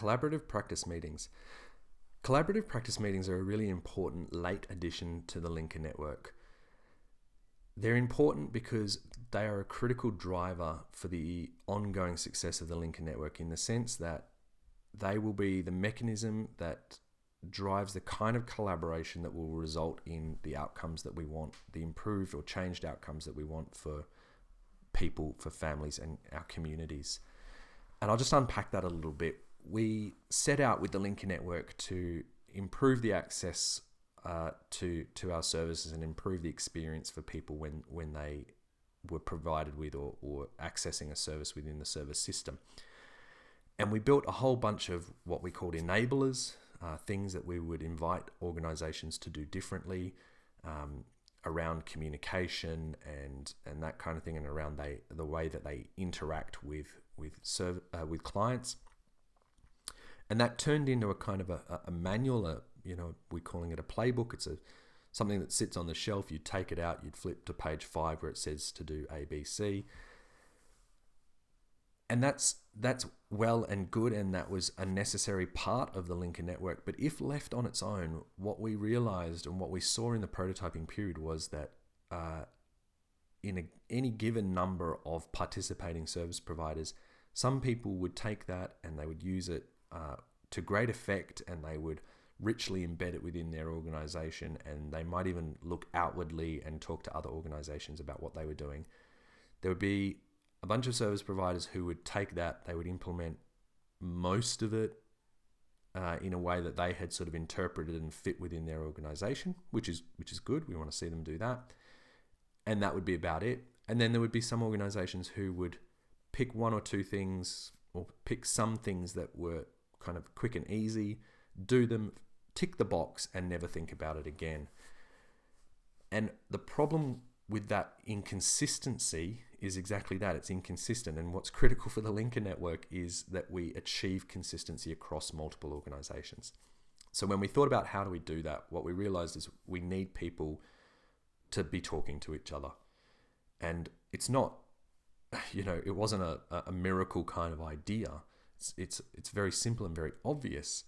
collaborative practice meetings. Collaborative practice meetings are a really important late addition to the Linker network. They're important because they are a critical driver for the ongoing success of the Linker network, in the sense that they will be the mechanism that drives the kind of collaboration that will result in the outcomes that we want, the improved or changed outcomes that we want for people, for families and our communities. And I'll just unpack that a little bit. We set out with the Linker network to improve the access to our services and improve the experience for people when they were provided with or accessing a service within the service system. And we built a whole bunch of what we called enablers, things that we would invite organizations to do differently around communication and that kind of thing, and around the way that they interact with clients. And that turned into a kind of a manual, we're calling it a playbook. It's something that sits on the shelf. You'd take it out, you'd flip to page 5 where it says to do A, B, C. And that's well and good, and that was a necessary part of the Linker network. But if left on its own, what we realized and what we saw in the prototyping period was that in any given number of participating service providers, some people would take that and they would use it to great effect, and they would richly embed it within their organization, and they might even look outwardly and talk to other organizations about what they were doing. There would be a bunch of service providers who would take that, they would implement most of it in a way that they had sort of interpreted and fit within their organization, which is good. We want to see them do that. And that would be about it. And then there would be some organizations who would pick one or two things, or pick some things that were kind of quick and easy, do them, tick the box, and never think about it again. And the problem with that inconsistency is exactly that. It's inconsistent. And what's critical for the Linker network is that we achieve consistency across multiple organizations. So when we thought about how do we do that, what we realized is we need people to be talking to each other. And it's not, it wasn't a miracle kind of idea. It's very simple and very obvious.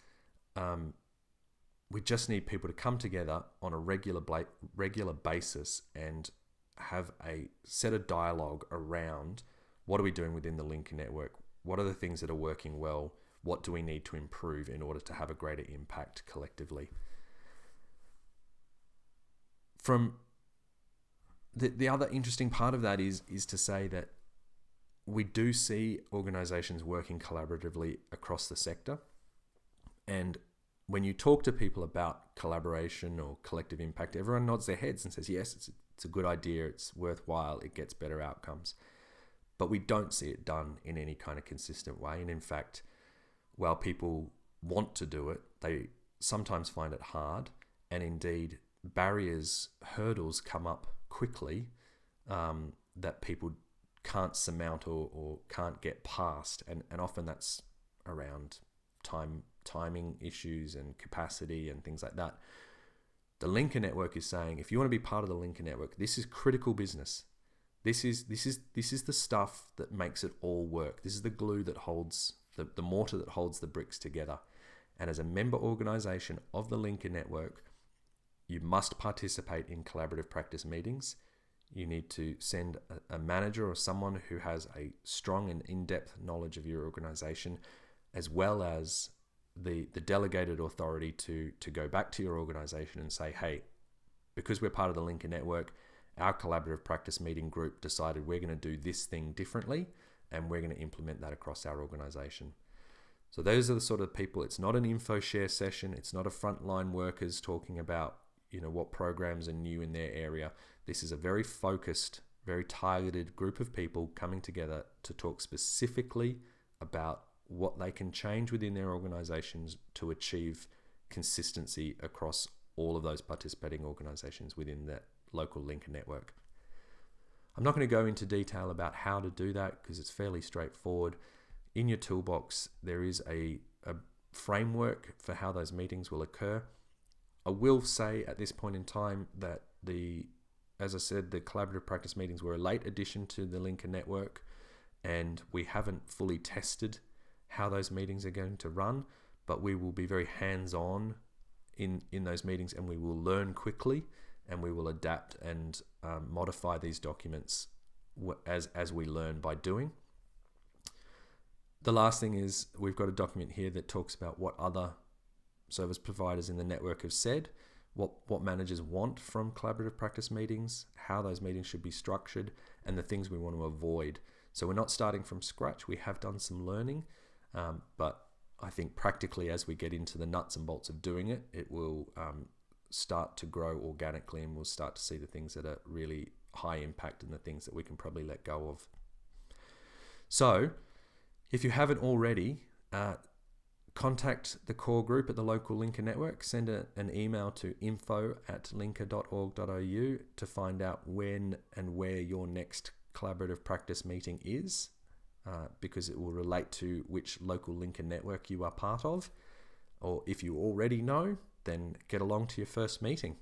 We just need people to come together on a regular basis and have a set of dialogue around what are we doing within the Linker network? What are the things that are working well? What do we need to improve in order to have a greater impact collectively? From the other interesting part of that is to say that we do see organizations working collaboratively across the sector. And when you talk to people about collaboration or collective impact, everyone nods their heads and says, yes, it's a good idea, it's worthwhile, it gets better outcomes. But we don't see it done in any kind of consistent way. And in fact, while people want to do it, they sometimes find it hard. And indeed, hurdles come up quickly that people can't surmount or can't get past. And often that's around timing issues and capacity and things like that. The Linker network is saying, if you want to be part of the Linker network, this is critical business. This is the stuff that makes it all work. This is the glue that holds the mortar that holds the bricks together. And as a member organization of the Linker network, you must participate in collaborative practice meetings. You need to send a manager or someone who has a strong and in-depth knowledge of your organization, as well as the delegated authority to go back to your organization and say, hey, because we're part of the Linker network, our collaborative practice meeting group decided we're going to do this thing differently, and we're going to implement that across our organization. So those are the sort of people. It's not an info share session. It's not a frontline workers talking about what programs are new in their area. This is a very focused, very targeted group of people coming together to talk specifically about what they can change within their organizations to achieve consistency across all of those participating organizations within that local Linker network. I'm not going to go into detail about how to do that because it's fairly straightforward. In your toolbox, there is a framework for how those meetings will occur. I will say at this point in time that as I said, the collaborative practice meetings were a late addition to the Linker network, and we haven't fully tested how those meetings are going to run, but we will be very hands-on in those meetings, and we will learn quickly, and we will adapt and modify these documents as we learn by doing. The last thing is we've got a document here that talks about what other service providers in the network have said, what managers want from collaborative practice meetings, how those meetings should be structured, and the things we want to avoid. So we're not starting from scratch. We have done some learning, but I think practically as we get into the nuts and bolts of doing it, it will start to grow organically, and we'll start to see the things that are really high impact and the things that we can probably let go of. So if you haven't already, contact the core group at the local Linker network. Send an email to info@linker.org.au to find out when and where your next collaborative practice meeting is, because it will relate to which local Linker network you are part of. Or if you already know, then get along to your first meeting.